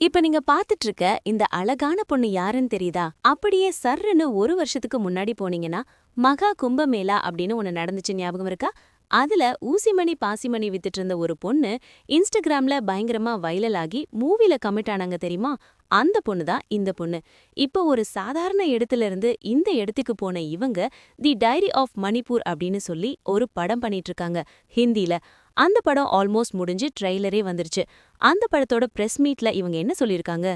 இப்ப நீங்க பாத்துட்டு இருக்க இந்த அழகான பொண்ணு யாருன்னு தெரியுதா? அப்படியே சர்ருன்னு ஒரு வருஷத்துக்கு முன்னாடி போனீங்கன்னா மகா கும்பமேளா அப்படின்னு ஒண்ணு நடந்துச்சு, ஞாபகம் இருக்கா? அதுல ஊசிமணி பாசிமணி வித்துட்டு இருந்த ஒரு பொண்ணு இன்ஸ்டாகிராம்ல பயங்கரமா வைரல் ஆகி மூவில கமிட் ஆனாங்க தெரியுமா? அந்த பொண்ணு தான் இந்த பொண்ணு. இப்போ ஒரு சாதாரண இடத்துல இருந்து இந்த இடத்துக்கு போன இவங்க தி டைரி ஆஃப் மணிப்பூர் அப்படின்னு சொல்லி ஒரு படம் பண்ணிட்டு இருக்காங்க ஹிந்தில. அந்த படம் ஆல்மோஸ்ட் முடிஞ்சு ட்ரெய்லரே வந்துருச்சு. அந்த படத்தோட பிரஸ் மீட்ல இவங்க என்ன சொல்லிருக்காங்க?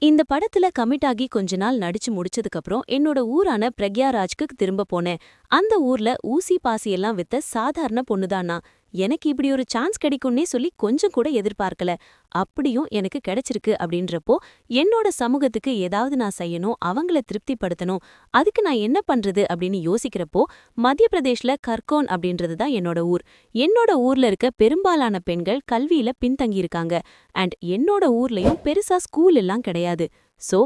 இந்த படத்துல கமிட் ஆகி கொஞ்ச நாள் நடிச்சு முடிச்சதுக்கு அப்புறம் என்னோட ஊரான பிரக்யாராஜ்க்கு திரும்ப போனேன். அந்த ஊர்ல ஊசி பாசி எல்லாம் வித்த சாதாரண பொண்ணுதானா. எனக்கு இப்படி ஒரு சான்ஸ் கிடைக்கும்னே சொல்லி கொஞ்சம் கூட எதிர்பார்க்கல. அப்படியும் எனக்கு கிடைச்சிருக்கு அப்படின்றப்போ என்னோட சமூகத்துக்கு ஏதாவது நான் செய்யணும், அவங்கள திருப்திப்படுத்தணும். அதுக்கு நான் என்ன பண்றது அப்படின்னு யோசிக்கிறப்போ மத்திய பிரதேஷ்ல கர்கோன் அப்படின்றது தான் என்னோட ஊர். என்னோட ஊர்ல இருக்க பெரும்பாலான பெண்கள் கல்வியில பின்தங்கியிருக்காங்க. அண்ட் என்னோட ஊர்லயும் பெருசா ஸ்கூல் எல்லாம் கிடையாது. சோ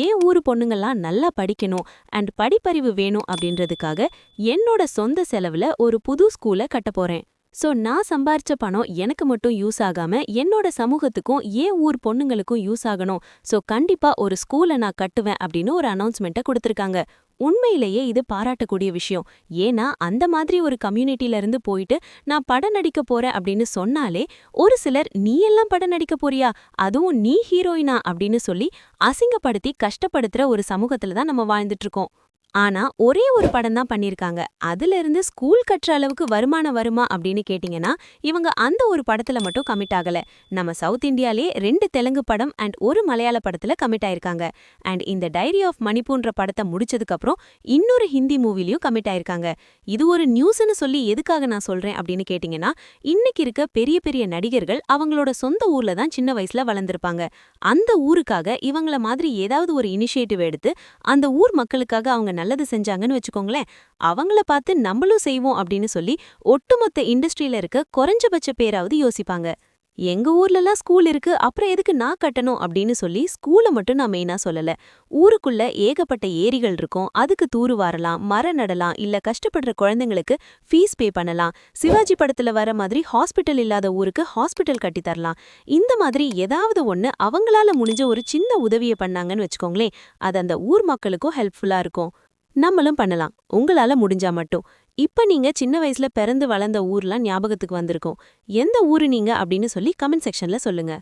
ஏன் ஊரு பொண்ணுங்கெல்லாம் நல்லா படிக்கணும் அண்ட் படிப்பறிவு வேணும் அப்படின்றதுக்காக என்னோட சொந்த செலவுல ஒரு புது ஸ்கூலை கட்ட போறேன். சோ நான் சம்பாரிச்ச பணம் எனக்கு மட்டும் யூஸ் ஆகாம என்னோட சமூகத்துக்கும் ஏன் ஊர் பொண்ணுங்களுக்கும் யூஸ் ஆகணும். சோ கண்டிப்பா ஒரு ஸ்கூலை நான் கட்டுவேன் அப்படின்னு ஒரு அனௌன்ஸ்மெண்ட்டை கொடுத்திருக்காங்க. உண்மையிலேயே இது பாராட்டக்கூடிய விஷயம். ஏன்னா அந்த மாதிரி ஒரு கம்யூனிட்டில இருந்து போயிட்டு நான் படம் நடிக்க போறேன் அப்படின்னு சொன்னாலே ஒரு சிலர் நீ எல்லாம் படம் நடிக்க போறியா, அதுவும் நீ ஹீரோயினா அப்படின்னு சொல்லி அசிங்கப்படுத்தி கஷ்டப்படுத்துற ஒரு சமூகத்துல தான் நம்ம வாழ்ந்துட்டு இருக்கோம். ஆனா ஒரே ஒரு படம் தான் பண்ணிருக்காங்க. அதுல இருந்து ஸ்கூல் கட்டுற அளவுக்கு வருமானம் வருமா அப்படின்னு கேட்டீங்கன்னா இவங்க அந்த ஒரு படத்துல மட்டும் கமிட் ஆகல. நம்ம சவுத் இந்தியாலே 2 தெலுங்கு படம் அண்ட் ஒரு மலையாள படத்துல கமிட் ஆயிருக்காங்க. அண்ட் இந்த டைரி ஆஃப் மணிப்பூர்ன்ற படத்தை முடிச்சதுக்கு அப்புறம் இன்னொரு ஹிந்தி மூவிலையும் கமிட் ஆயிருக்காங்க. இது ஒரு நியூஸ்னு சொல்லி எதுக்காக நான் சொல்றேன் அப்படின்னு கேட்டீங்கன்னா, இன்னைக்கு இருக்க பெரிய பெரிய நடிகர்கள் அவங்களோட சொந்த ஊர்ல தான் சின்ன வயசுல வளர்ந்திருப்பாங்க. அந்த ஊருக்காக இவங்கள மாதிரி ஏதாவது ஒரு இனிஷியேட்டிவ் எடுத்து அந்த ஊர் மக்களுக்காக அவங்க நல்லது செஞ்சாங்கன்னு வச்சுக்கோங்களேன், அவங்கள பார்த்து நம்மளும் செய்வோம் அப்படின்னு சொல்லி ஒட்டுமொத்த இண்டஸ்ட்ரியில இருக்க குறைஞ்சபட்ச பேராவது யோசிப்பாங்க. எங்க ஊர்லலாம் ஸ்கூல் இருக்கு, அப்புறம் எதுக்கு நான் கட்டணும் அப்படின்னு சொல்லி ஸ்கூலை மட்டும் நான் மெயினா சொல்லல. ஊருக்குள்ள ஏகப்பட்ட ஏரிகள் இருக்கும், அதுக்கு தூரு வாரலாம், மரம் நடலாம், இல்ல கஷ்டப்படுற குழந்தைங்களுக்கு ஃபீஸ் பே பண்ணலாம். சிவாஜி படத்துல வர மாதிரி ஹாஸ்பிட்டல் இல்லாத ஊருக்கு ஹாஸ்பிட்டல் கட்டி தரலாம். இந்த மாதிரி ஏதாவது ஒண்ணு அவங்களால முடிஞ்ச ஒரு சின்ன உதவியை பண்ணாங்கன்னு வச்சுக்கோங்களேன், அது அந்த ஊர் மக்களுக்கும் ஹெல்ப்ஃபுல்லா இருக்கும். நம்மளும் பண்ணலாம், உங்களால முடிஞ்சா மட்டும். இப்ப நீங்க சின்ன வயசுல பிறந்து வளர்ந்த ஊர்லாம் ஞாபகத்துக்கு வந்திருக்கும். எந்த ஊரு நீங்க அப்படின்னு சொல்லி கமெண்ட் செக்ஷன்ல சொல்லுங்க.